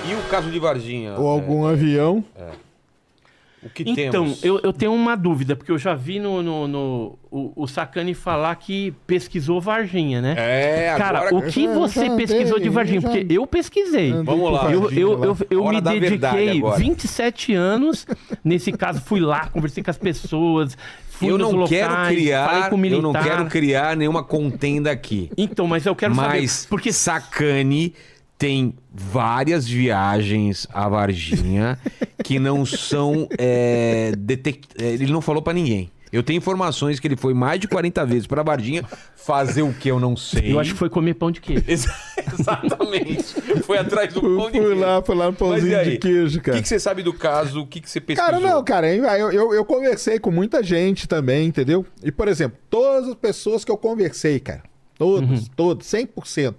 E o caso de Varginha? Ou algum avião. O que Então, temos? eu tenho uma dúvida, porque eu já vi o Sacani falar que pesquisou Varginha, né? Agora... Cara, o que você pesquisou de Varginha? Porque eu pesquisei. Vamos lá. Eu Hora me da verdade dediquei agora. 27 anos, nesse caso, fui lá, conversei com as pessoas, fui Eu nos não locais, quero falei criar, com o militar. eu não quero criar nenhuma contenda aqui. Então, mas eu quero Mas saber, porque Sacani tem várias viagens a Varginha que não são ele não falou pra ninguém. Eu tenho informações que ele foi mais de 40 vezes pra Varginha fazer o que eu não sei. eu acho que foi comer pão de queijo. Exatamente. Foi atrás do pão de Fui queijo. lá no Mas e pãozinho aí? de queijo, O cara. que você sabe do caso? O que você pesquisou? Cara, não, cara, eu conversei com muita gente também, entendeu? E, por exemplo, todas as pessoas que eu conversei, cara, todos, 100%,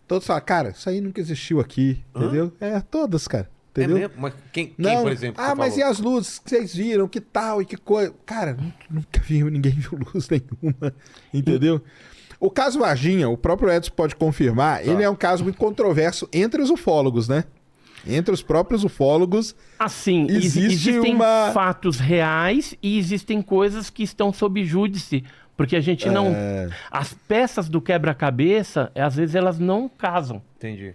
todos falaram, cara, isso aí nunca existiu aqui, entendeu? Todas, cara, entendeu? É mesmo? Mas quem Não, por exemplo? Ah, mas e as luzes que vocês viram, que tal e que coisa? Cara, nunca ninguém viu luz nenhuma, entendeu? O caso Varginha, o próprio Edson pode confirmar, ele é um caso muito controverso entre os ufólogos, né? Entre os próprios ufólogos. Assim, Existe existem uma- fatos reais e existem coisas que estão sob júdice. Porque a gente não... As peças do quebra-cabeça, às vezes, elas não casam. Entendi.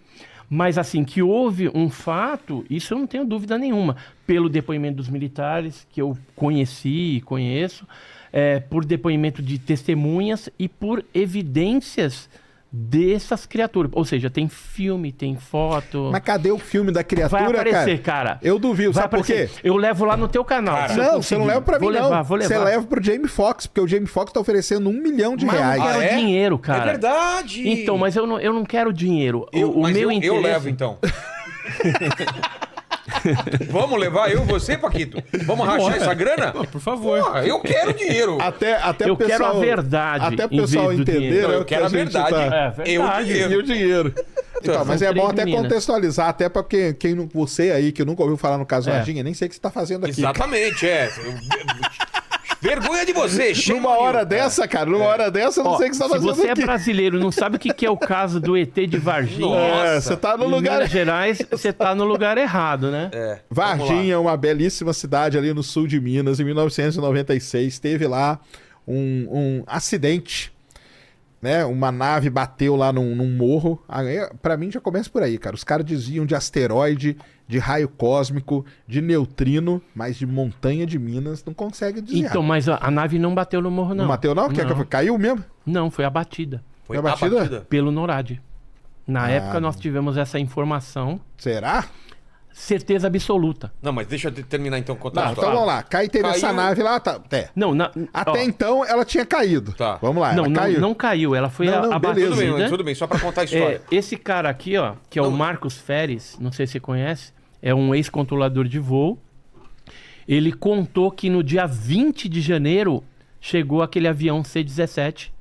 Mas, assim, que houve um fato, isso eu não tenho dúvida nenhuma. Pelo depoimento dos militares, que eu conheci e conheço, por depoimento de testemunhas e por evidências dessas criaturas. Ou seja, tem filme, tem foto... Mas cadê o filme da criatura, Vai aparecer, cara. Eu duvido, Vai sabe por quê? aparecer. Eu levo lá no teu canal. se eu Não, você conseguir. não leva pra mim, Vou não. levar, vou levar. Você leva pro Jamie Foxx, porque o Jamie Foxx tá oferecendo R$1 milhão Mas eu reais. não quero dinheiro, É cara. verdade. Então, mas eu não quero dinheiro. O Mas meu eu interesse... levo, então. Vamos levar eu e você, Paquito? Vamos rachar essa grana? Por favor. Porra, eu quero dinheiro. Até Eu o pessoal, quero a verdade Até o em pessoal vez do entender, dinheiro. né, Eu o que quero a gente verdade. tá- É verdade. Eu E dinheiro. o dinheiro. Então, mas São é bom três até meninas. contextualizar, até pra quem não, você aí que nunca ouviu falar no caso Varginha, nem sei o que você tá fazendo aqui. Exatamente, Vergonha de você, shame Numa on you. hora dessa, cara, numa hora dessa, eu não Ó, sei o que você tá se fazendo você é aqui. brasileiro e não sabe o que é o caso do ET de Varginha, Nossa. Você tá no em lugar. Minas Gerais, você tá no lugar errado, né? Varginha é uma belíssima cidade ali no sul de Minas. Em 1996 teve lá um acidente, né? Uma nave bateu lá num morro. Aí, pra mim já começa por aí, cara. Os caras diziam de asteroide, de raio cósmico, de neutrino, mas de montanha de Minas não consegue dizer. Então, mas a nave não bateu no morro, não. não bateu não? Caiu mesmo? Não, foi abatida Foi Foi abatida? abatida? pelo NORAD. Na época nós tivemos essa informação, Será? certeza absoluta. Não, mas deixa eu terminar então contar a Não, então história. vamos lá. Teve essa Caiu. nave lá, tá. Não, Até ó, então ela tinha caído. Tá. Vamos lá, não, ela caiu. não caiu, ela foi Não, abatida. beleza. Tudo bem, só pra contar a história. Esse cara aqui, ó, que é o Marcos Feres, não sei se você conhece, é um ex-controlador de voo. Ele contou que no dia 20 de janeiro chegou aquele avião C-17,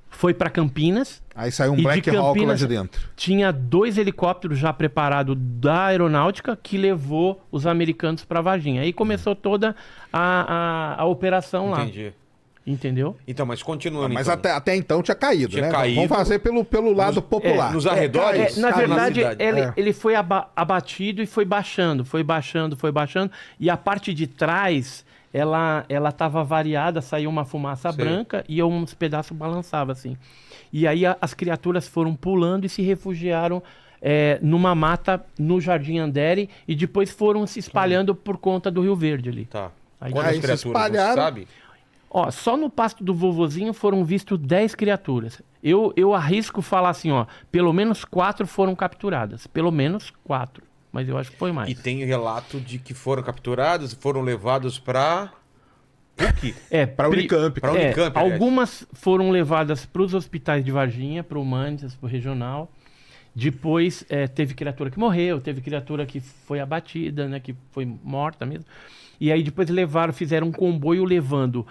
foi para Campinas, Aí saiu um E de Black Hawk lá Campinas- de dentro. tinha 2 helicópteros já preparados da aeronáutica que levou os americanos para Varginha. Aí começou toda a operação lá, Entendi. entendeu? Então, mas continuando Mas então. até então tinha caído, Tinha né? caído. Vamos fazer pelo lado popular. nos arredores? Na Cara, verdade, na cidade. ele foi abatido e foi baixando. E a parte de trás, ela estava variada, saiu uma fumaça Sei. branca e uns pedaços balançavam assim. E aí as criaturas foram pulando e se refugiaram numa mata no Jardim Andere e depois foram se espalhando por conta do Rio Verde ali. Tá. Aí Quantas se criaturas, espalharam. você sabe? Ó, só no pasto do vovozinho foram vistos 10 criaturas. Eu arrisco falar assim, ó, pelo menos 4 foram capturadas. Pelo menos 4. Mas eu acho que foi mais. E tem relato de que foram capturados, foram levados pra... PUC? Pra Unicamp. Pra Unicamp, aliás. algumas foram levadas para os hospitais de Varginha, para o Humanitas, para o Regional. Depois teve criatura que morreu, teve criatura que foi abatida, né, que foi morta mesmo. E aí depois fizeram um comboio levando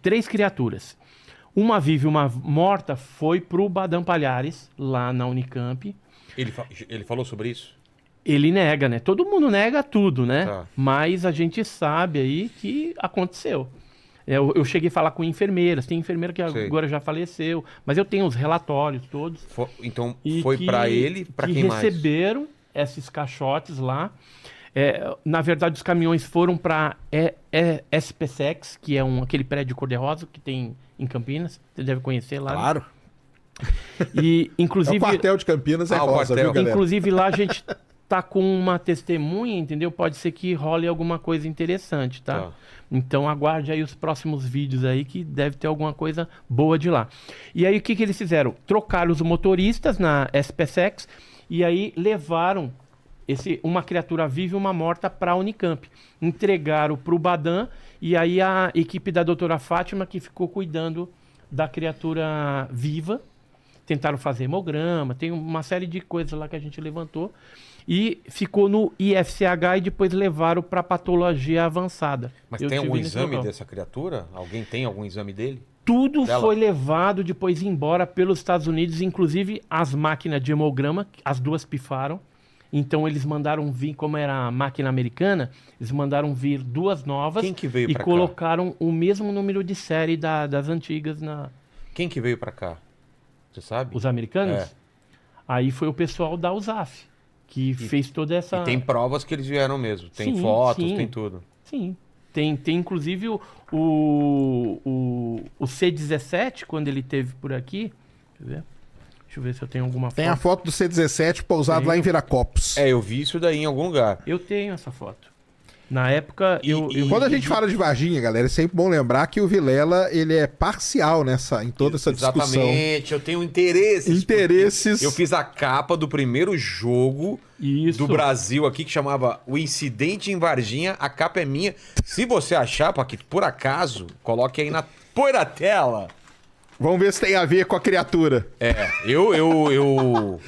3 criaturas. Uma viva e uma morta foi pro Badam Palhares, lá na Unicamp. Ele falou sobre isso? Ele nega, né? Todo mundo nega tudo, né? Tá. Mas a gente sabe aí que aconteceu. Eu cheguei a falar com enfermeiras. Tem enfermeira que Sei. agora já faleceu. Mas eu tenho os relatórios todos. Então E foi que- pra ele, pra que quem mais? receberam esses caixotes lá. Na verdade, os caminhões foram para SPSEX, que é aquele prédio cor-de-rosa que tem em Campinas. Você deve conhecer lá. Claro. E, inclusive, O quartel de Campinas é o rosa, quartel. viu, galera? inclusive, lá a gente tá com uma testemunha, entendeu? Pode ser que role alguma coisa interessante, tá? Tá. Então aguarde aí os próximos vídeos aí que deve ter alguma coisa boa de lá. E aí o que eles fizeram? Trocaram os motoristas na SPSEX e aí levaram uma criatura viva e uma morta para a Unicamp. Entregaram para o Badan e aí a equipe da doutora Fátima que ficou cuidando da criatura viva. Tentaram fazer hemograma, tem uma série de coisas lá que a gente levantou. E ficou no IFCH e depois levaram para patologia avançada. Mas Eu tem tive algum nesse exame local. dessa criatura? Alguém tem algum exame dele? Tudo Dela? foi levado depois embora pelos Estados Unidos, inclusive as máquinas de hemograma, as duas pifaram. Então eles mandaram vir, como era a máquina americana, eles mandaram vir duas novas. Quem que veio e pra cá? colocaram o mesmo número de série das antigas na. Quem que veio pra cá? Você sabe? Os americanos? É. Aí foi o pessoal da USAF, que fez toda essa. E tem provas que eles vieram mesmo. Tem Sim, fotos, sim. tem tudo. Sim. Tem inclusive o C-17, quando ele teve por aqui. Deixa eu ver se eu tenho alguma Tem a foto. foto do C-17 pousado Tem. lá em Viracopos. Eu vi isso daí em algum lugar. Eu tenho essa foto. Na época, Quando a gente fala de Varginha, galera, é sempre bom lembrar que o Vilela, ele é parcial em toda essa discussão. Exatamente, eu tenho interesses. Interesses. Eu fiz a capa do primeiro jogo Isso. do Brasil aqui, que chamava O Incidente em Varginha. A capa é minha. Se você achar, Paquito, por acaso, coloque aí põe na tela. Vamos ver se tem a ver com a criatura. Eu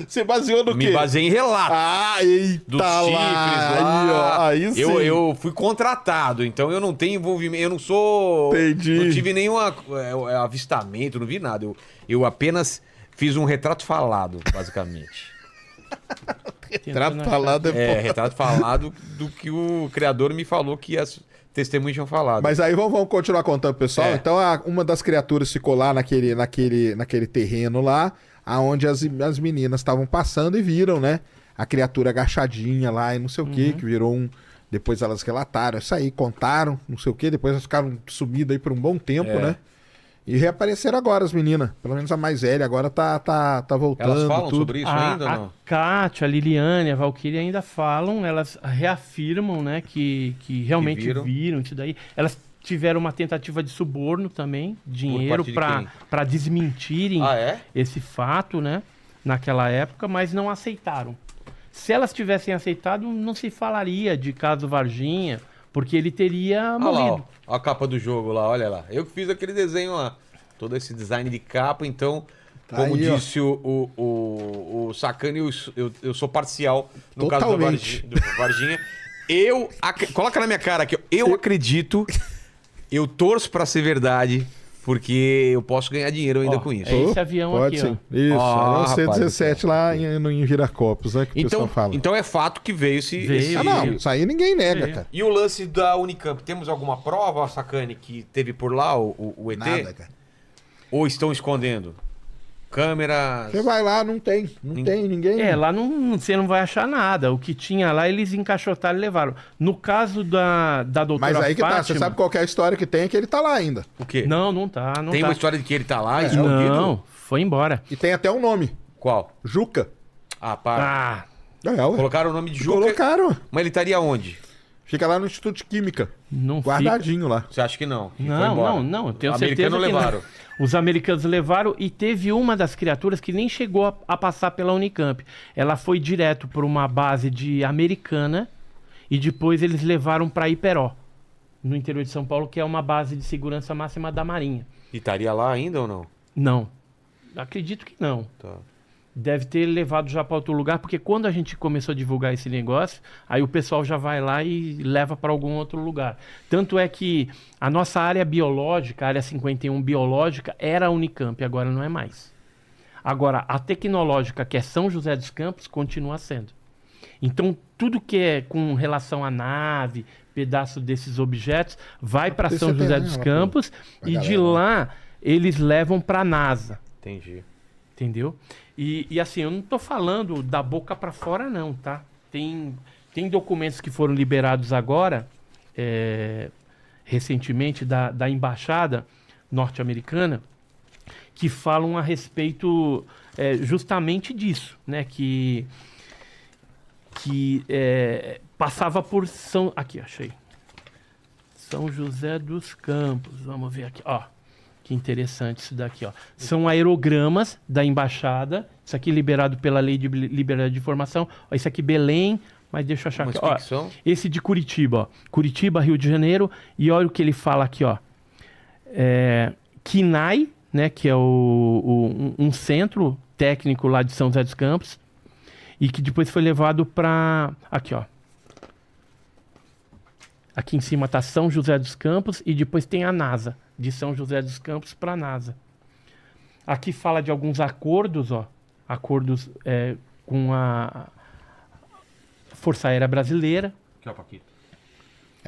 Você baseou no me quê? baseei em relato. Ah, eita Dos lá. chifres lá. Aí, ó. Aí sim. Eu fui contratado, então eu não tenho envolvimento, eu não sou... Entendi. Não tive nenhum avistamento, não vi nada. Eu apenas fiz um retrato falado, basicamente. Trato falado Retrato falado do que o criador me falou que as testemunhas tinham falado. Mas aí vamos continuar contando, pessoal. É. Então, uma das criaturas ficou lá naquele terreno lá, aonde as meninas estavam passando e viram, né? A criatura agachadinha lá e não sei o que virou um... Depois elas relataram isso aí, contaram, não sei o que, depois elas ficaram sumidas aí por um bom tempo, né? E reapareceram agora as meninas. Pelo menos a mais velha agora tá voltando. Elas falam tudo. sobre isso ainda ou A não? Kátia, a Liliane, a Valkyria ainda falam, elas reafirmam, né, que realmente Que viram. viram isso daí. Elas tiveram uma tentativa de suborno também, dinheiro parte de quem? para desmentirem Ah, é? esse fato, né, naquela época, mas não aceitaram. Se elas tivessem aceitado, não se falaria de caso Varginha, porque ele teria Olha lá, morrido. ó, a capa do jogo lá, olha lá. Eu que fiz aquele desenho lá. Todo esse design de capa, então, Tá como aí, ó. disse o Sacani, eu sou parcial no caso Totalmente. do Varginha. Coloca na minha cara aqui, ó. Eu acredito, eu torço pra ser verdade, porque eu posso ganhar dinheiro ainda Ó, com isso. é esse avião Pode aqui, ser. ó. Isso, Ó, é o rapaz do C-17 lá em Viracopos, né? Que o pessoal fala. Então é fato que veio esse... Veio. esse- Ah, não, isso aí ninguém nega, Veio. cara. E o lance da Unicamp, temos alguma prova, Sacani, que teve por lá o ET? Nada, cara. Ou estão escondendo? Câmeras... Você vai lá, não tem. Não tem ninguém. Lá você não vai achar nada. O que tinha lá, eles encaixotaram e levaram. No caso da doutora Mas aí que Fátima... tá, você sabe qual que é a história que tem, é que ele tá lá ainda. O quê? Não tá. Não Tem tá. uma história de que ele tá lá, escondido? Não, foi embora. E tem até um nome, Qual? Juca. Ah, para. Ah, Ué. Colocaram o nome de Juca, Colocaram. mas ele estaria onde? Fica lá no Instituto de Química, não fica... guardadinho lá. Você acha que não? Que foi Não, embora? não, eu tenho O certeza americano que levaram. não. Os americanos levaram e teve uma das criaturas que nem chegou a passar pela Unicamp. Ela foi direto para uma base de Americana e depois eles levaram para Iperó, no interior de São Paulo, que é uma base de segurança máxima da Marinha. E estaria lá ainda ou não? Não, acredito que não. Tá. Deve ter levado já para outro lugar, porque quando a gente começou a divulgar esse negócio, aí o pessoal já vai lá e leva para algum outro lugar. Tanto é que a nossa área biológica, a área 51 biológica, era a Unicamp, agora não é mais. Agora, a tecnológica, que é São José dos Campos, continua sendo. Então, tudo que é com relação à nave, pedaço desses objetos, vai para Tem São José CPD dos lá Campos pra e de galera, né? lá eles levam para a NASA. Entendi. Entendeu? E assim, eu não tô falando da boca pra fora não, tá? Tem documentos que foram liberados agora, recentemente, da embaixada norte-americana, que falam a respeito justamente disso, né? Que passava por São... Aqui, achei. São José dos Campos. Vamos ver aqui, ó. Que interessante isso daqui, ó. São aerogramas da embaixada. Isso aqui liberado pela Lei de Liberdade de Informação. Ó, esse aqui Belém, mas deixa eu achar aqui. Ó, esse de Curitiba, ó. Curitiba, Rio de Janeiro. E olha o que ele fala aqui, ó. KINAI, né, que é um centro técnico lá de São José dos Campos. E que depois foi levado para... Aqui, ó. Aqui em cima tá São José dos Campos e depois tem a NASA. De São José dos Campos para a NASA. Aqui fala de alguns acordos, ó. Acordos com a Força Aérea Brasileira. Aqui, ó, Paquito.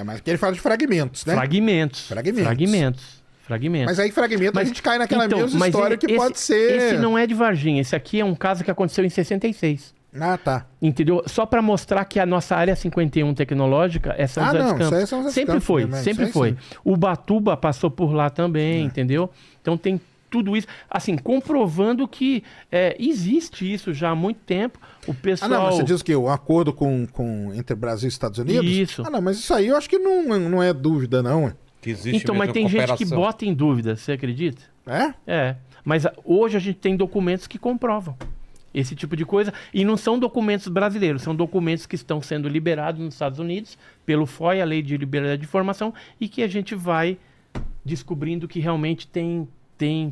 Mas aqui ele fala de fragmentos, né? Fragmentos. Mas aí fragmento a gente cai naquela mesma história que pode ser... Esse não é de Varginha. Esse aqui é um caso que aconteceu em 66. Ah, tá. Entendeu? Só para mostrar que a nossa área 51 tecnológica é São José dos Campos. Isso aí é São José dos Sempre Campos, foi, né? sempre foi. Sim. Ubatuba passou por lá também, entendeu? Então tem tudo isso, assim, comprovando que existe isso já há muito tempo. O pessoal... mas você diz que o acordo entre Brasil e Estados Unidos? Isso. Mas isso aí eu acho que não é dúvida, não. Que existe então, mas tem gente que bota em dúvida, você acredita? Mas hoje a gente tem documentos que comprovam esse tipo de coisa, e não são documentos brasileiros, são documentos que estão sendo liberados nos Estados Unidos pelo FOI, a Lei de Liberdade de Informação, e que a gente vai descobrindo que realmente tem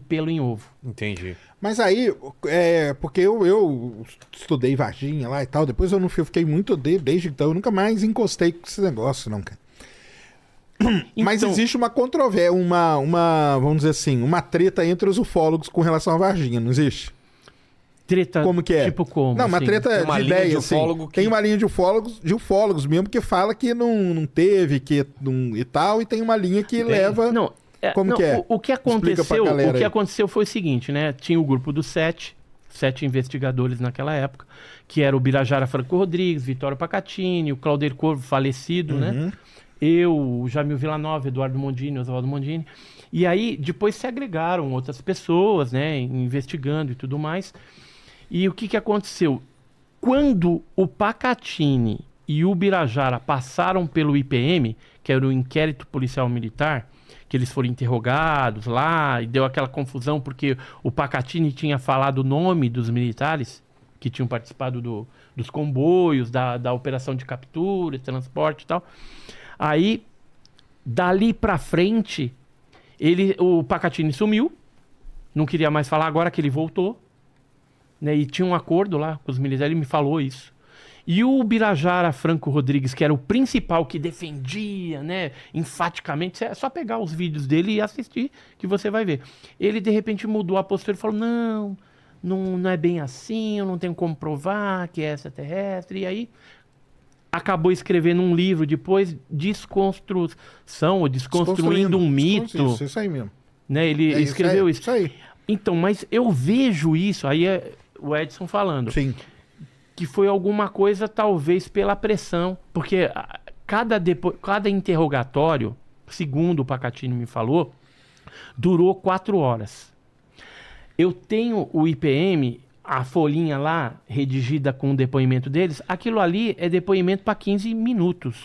pelo em ovo. Entendi. Mas aí, porque eu estudei Varginha lá e tal, depois eu não fiquei muito desde então, eu nunca mais encostei com esse negócio, não, cara. Mas existe uma controvérsia, vamos dizer assim, uma treta entre os ufólogos com relação a Varginha, não existe? Treta, como que é? Tipo como? Não, uma assim? treta de ideia, assim. Tem uma linha de ufólogos mesmo que fala que não teve, e tal, e tem uma linha que leva... Como que é? O que aconteceu foi o seguinte, né? Tinha o grupo dos 7 investigadores naquela época, que era o Birajara Franco Rodrigues, Vitório Pacatini, o Claudir Corvo, falecido, né? Eu, o Jamil Villanova, Eduardo Mondini, Oswaldo Mondini. E aí, depois se agregaram outras pessoas, né? Investigando e tudo mais. E o que aconteceu? Quando o Pacatini e o Birajara passaram pelo IPM, que era o Inquérito Policial Militar, que eles foram interrogados lá, e deu aquela confusão, porque o Pacatini tinha falado o nome dos militares que tinham participado dos comboios, da operação de captura, transporte e tal. Aí, dali pra frente, o Pacatini sumiu, não queria mais falar, agora que ele voltou, né, e tinha um acordo lá com os militares, ele me falou isso. E o Birajara Franco Rodrigues, que era o principal que defendia, né, enfaticamente, é só pegar os vídeos dele e assistir que você vai ver. Ele, de repente, mudou a postura e falou, não é bem assim, eu não tenho como provar que é extraterrestre. E aí, acabou escrevendo um livro depois, Desconstruindo um Mito. Isso aí mesmo. Né, ele escreveu isso aí. Então, mas eu vejo isso, aí é o Edson falando. Sim. Que foi alguma coisa, talvez, pela pressão. Porque cada interrogatório, segundo o Pacatini me falou, durou 4 horas. Eu tenho o IPM, a folhinha lá, redigida com o depoimento deles, aquilo ali é depoimento para 15 minutos,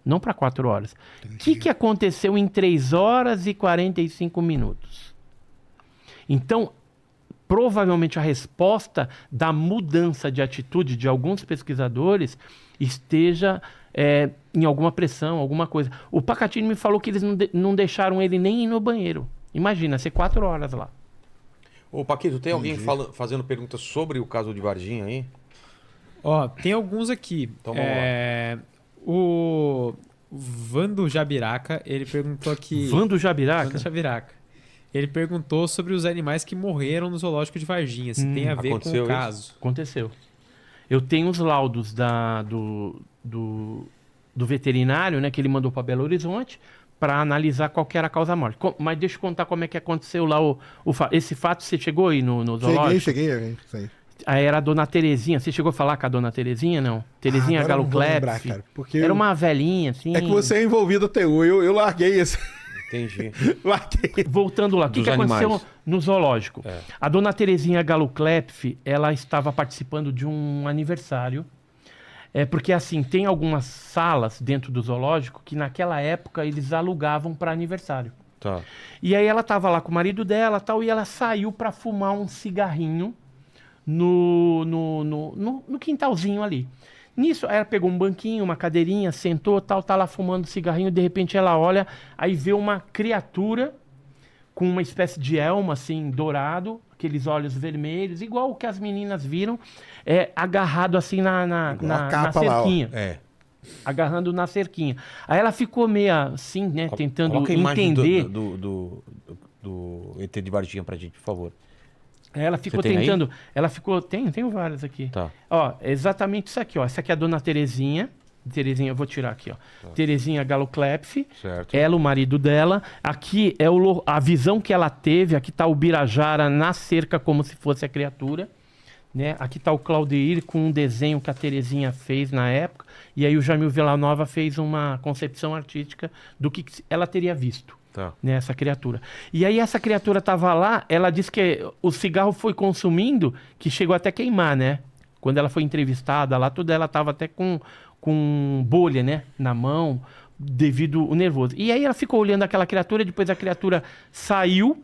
não para 4 horas. O que aconteceu em 3 horas e 45 minutos? Então, provavelmente a resposta da mudança de atitude de alguns pesquisadores esteja em alguma pressão, alguma coisa. O Pacatini me falou que eles não deixaram ele nem ir no banheiro. Imagina, ser 4 horas lá. Ô, Paquito, tem alguém fazendo perguntas sobre o caso de Varginha aí? Ó, tem alguns aqui. Então vamos lá. O Vando Jabiraca, ele perguntou aqui... Vando Jabiraca? Vando Jabiraca. Ele perguntou sobre os animais que morreram no zoológico de Varginha, se tem a ver com o caso. Aconteceu. Eu tenho os laudos do veterinário, né, que ele mandou para Belo Horizonte, para analisar qual que era a causa morte. Mas deixa eu contar como é que aconteceu lá esse fato. Você chegou aí no zoológico? Cheguei. Isso aí. Aí era a Dona Terezinha. Você chegou a falar com a Dona Terezinha, não? Terezinha Agora eu não vou lembrar, Galoclepf. cara, porque Era eu- uma velhinha, assim. É que você é envolvido até hoje. Eu larguei esse. Entendi. larguei. Voltando lá, o que, Dos que aconteceu animais. no zoológico? É. A Dona Terezinha Galoclepf, ela estava participando de um aniversário. Porque, assim, tem algumas salas dentro do zoológico que, naquela época, eles alugavam para aniversário. Tá. E aí ela tava lá com o marido dela tal, e ela saiu para fumar um cigarrinho no quintalzinho ali. Nisso, ela pegou um banquinho, uma cadeirinha, sentou, tal, tá lá fumando cigarrinho, de repente ela olha, aí vê uma criatura com uma espécie de elmo, assim, dourado, aqueles olhos vermelhos, igual o que as meninas viram, agarrado assim na Igual a capa lá, ó. cerquinha. É. Agarrando na cerquinha. Aí ela ficou meio assim, né, tentando Coloca a imagem entender. do ET de Varginha pra gente, por favor. Ela ficou Você tem aí? tentando. Ela ficou. Tenho várias aqui. Tá. Ó, é exatamente isso aqui, ó. Essa aqui é a Dona Terezinha. Terezinha, eu vou tirar aqui, ó. Terezinha Galoclepf. Certo. Ela, o marido dela. Aqui é a visão que ela teve. Aqui tá o Birajara na cerca, como se fosse a criatura. Né? Aqui tá o Claudeir com um desenho que a Terezinha fez na época. E aí o Jamil Villanova fez uma concepção artística do que ela teria visto. Tá. Né, essa criatura. E aí essa criatura tava lá, ela disse que o cigarro foi consumindo, que chegou até queimar, né? Quando ela foi entrevistada lá, tudo ela tava até com bolha, né, na mão, devido ao nervoso. E aí ela ficou olhando aquela criatura, depois a criatura saiu,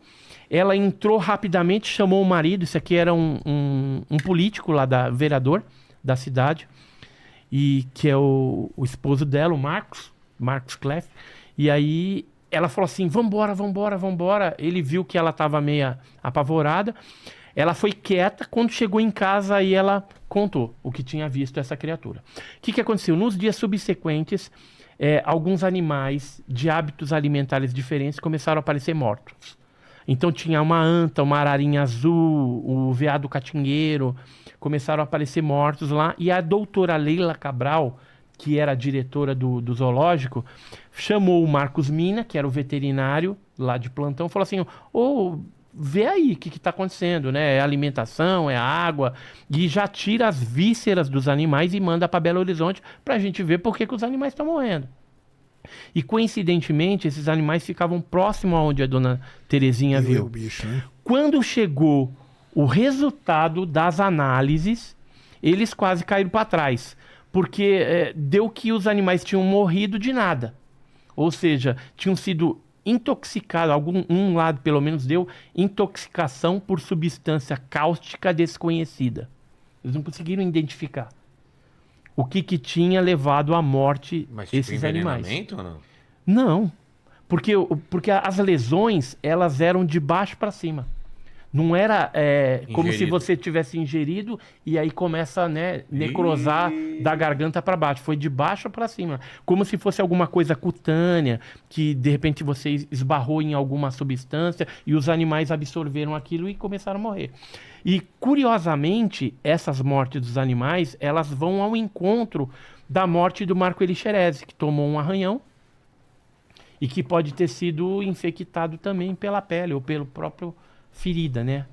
ela entrou rapidamente, chamou o marido, isso aqui era um político lá, vereador da cidade, e que é o esposo dela, o Marcos Kleff, e aí ela falou assim, vambora. Ele viu que ela estava meio apavorada. Ela foi quieta. Quando chegou em casa, aí ela contou o que tinha visto essa criatura. O que aconteceu? Nos dias subsequentes, alguns animais de hábitos alimentares diferentes começaram a aparecer mortos. Então tinha uma anta, uma ararinha azul, o veado catingueiro, começaram a aparecer mortos lá. E a doutora Leila Cabral, que era a diretora do zoológico, chamou o Marcos Mina, que era o veterinário lá de plantão, falou assim, vê aí o que está acontecendo, né? É alimentação, é água, e já tira as vísceras dos animais e manda para Belo Horizonte para a gente ver por que os animais estão morrendo. E coincidentemente, esses animais ficavam próximo aonde a Dona Terezinha viu. O bicho, né? Quando chegou o resultado das análises, eles quase caíram para trás. Porque deu que os animais tinham morrido de nada. Ou seja, tinham sido intoxicados, um lado pelo menos deu intoxicação por substância cáustica desconhecida. Eles não conseguiram identificar o que tinha levado à morte esses animais. Ou não? Não, porque as lesões, elas eram de baixo para cima. Não era como se você tivesse ingerido e aí começa a necrosar da garganta para baixo. Foi de baixo para cima. Como se fosse alguma coisa cutânea, que de repente você esbarrou em alguma substância e os animais absorveram aquilo e começaram a morrer. E, curiosamente, essas mortes dos animais, elas vão ao encontro da morte do Marco Elixerese, que tomou um arranhão e que pode ter sido infectado também pela pele ou pelo próprio ferida, né?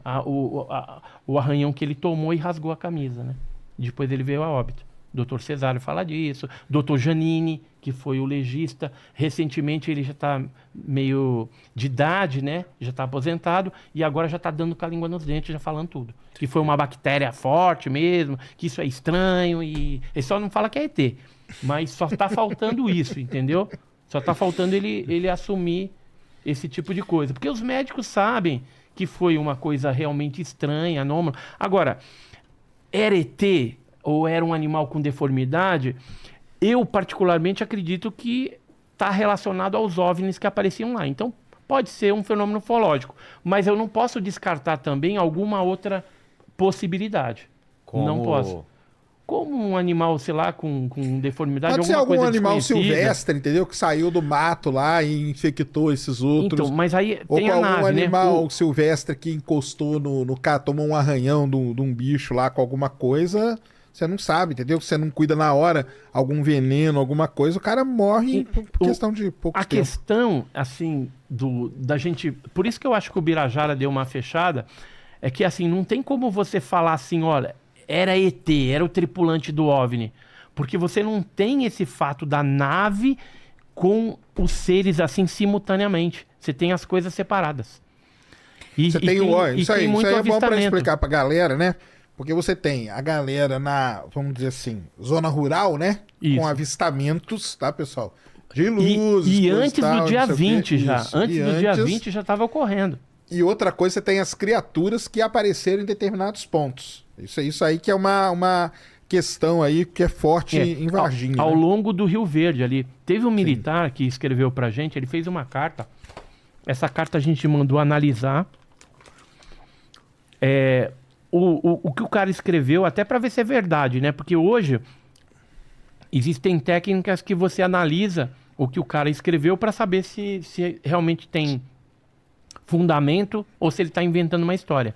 O arranhão que ele tomou e rasgou a camisa, né? Depois ele veio a óbito. Dr. Cesário fala disso. Dr. Janine, que foi o legista, recentemente ele já está meio de idade, né? Já está aposentado e agora já está dando com a língua nos dentes, já falando tudo. Que foi uma bactéria forte mesmo, que isso é estranho e... Ele só não fala que é ET, mas só está faltando isso, entendeu? Só está faltando ele assumir esse tipo de coisa. Porque os médicos sabem que foi uma coisa realmente estranha, anômala. Agora, era ET ou era um animal com deformidade? Eu, particularmente, acredito que está relacionado aos OVNIs que apareciam lá. Então, pode ser um fenômeno ufológico. Mas eu não posso descartar também alguma outra possibilidade. Não posso. Como um animal, sei lá, com deformidade, Pode ser alguma algum coisa animal desconhecida. silvestre, entendeu? Que saiu do mato lá e infectou esses outros. Então, mas aí Ou tem com a algum nave, animal né? silvestre que encostou no cara, tomou um arranhão de um bicho lá com alguma coisa, você não sabe, entendeu? Você não cuida na hora, algum veneno, alguma coisa, o cara morre por questão de pouco A tempo. questão, assim, da gente... Por isso que eu acho que o Birajara deu uma fechada, é que assim, não tem como você falar assim, olha, era ET, era o tripulante do OVNI. Porque você não tem esse fato da nave com os seres assim simultaneamente. Você tem as coisas separadas. Isso aí é bom para avistamento. explicar pra galera, né? Porque você tem a galera na, vamos dizer assim, zona rural, né? Isso. Com avistamentos, tá, pessoal? De luzes. E coisa antes tal, do dia não sei o quê. 20 já. Isso. Antes E do dia 20 já estava ocorrendo. E outra coisa, você tem as criaturas que apareceram em determinados pontos. Isso aí que é uma questão aí que é forte em Varginha. Ao né? longo do Rio Verde ali. Teve um militar que escreveu pra gente, ele fez uma carta. Essa carta a gente mandou analisar. O que o cara escreveu, até para ver se é verdade, né? Porque hoje existem técnicas que você analisa o que o cara escreveu para saber se realmente tem fundamento ou se ele está inventando uma história.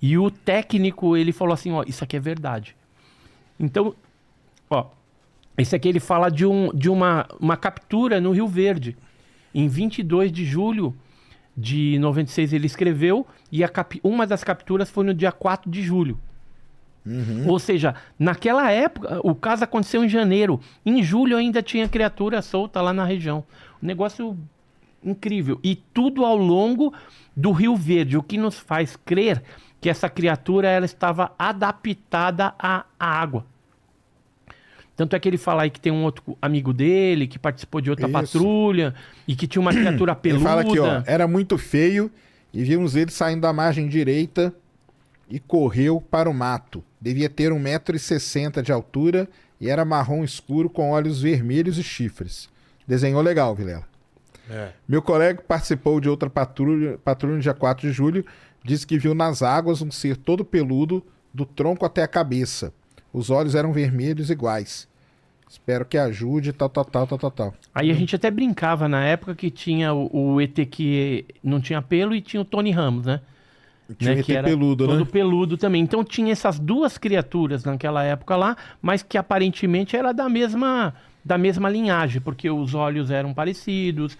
E o técnico, ele falou assim, ó, isso aqui é verdade. Então, ó, esse aqui ele fala de uma captura no Rio Verde. Em 22 de julho de 96 ele escreveu e uma das capturas foi no dia 4 de julho. Ou seja, naquela época, o caso aconteceu em janeiro. Em julho ainda tinha criatura solta lá na região. Um negócio incrível. E tudo ao longo do Rio Verde, o que nos faz crer que essa criatura ela estava adaptada à água. Tanto é que ele fala aí que tem um outro amigo dele que participou de outra patrulha e que tinha uma criatura peluda. Ele fala aqui, ó, era muito feio e vimos ele saindo da margem direita e correu para o mato. Devia ter 1,60 m de altura e era marrom escuro com olhos vermelhos e chifres. Desenhou legal, Vilela. Meu colega participou de outra patrulha no dia 4 de julho, disse que viu nas águas um ser todo peludo, do tronco até a cabeça. Os olhos eram vermelhos iguais. Espero que ajude, tal. Aí a gente até brincava na época que tinha o ET que não tinha pelo e tinha o Tony Ramos, né? Tinha que ET era peludo, todo né? peludo também. Então tinha essas duas criaturas naquela época lá, mas que aparentemente era da mesma linhagem, porque os olhos eram parecidos,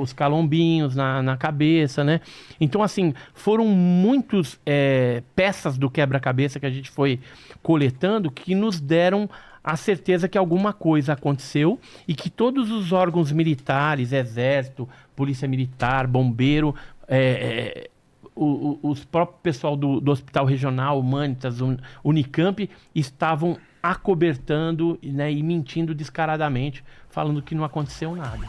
os calombinhos na cabeça, né? Então, assim, foram muitos peças do quebra-cabeça que a gente foi coletando que nos deram a certeza que alguma coisa aconteceu e que todos os órgãos militares, exército, polícia militar, bombeiro, os próprios pessoal do Hospital Regional, Humanitas, Unicamp, estavam acobertando, né, e mentindo descaradamente, falando que não aconteceu nada.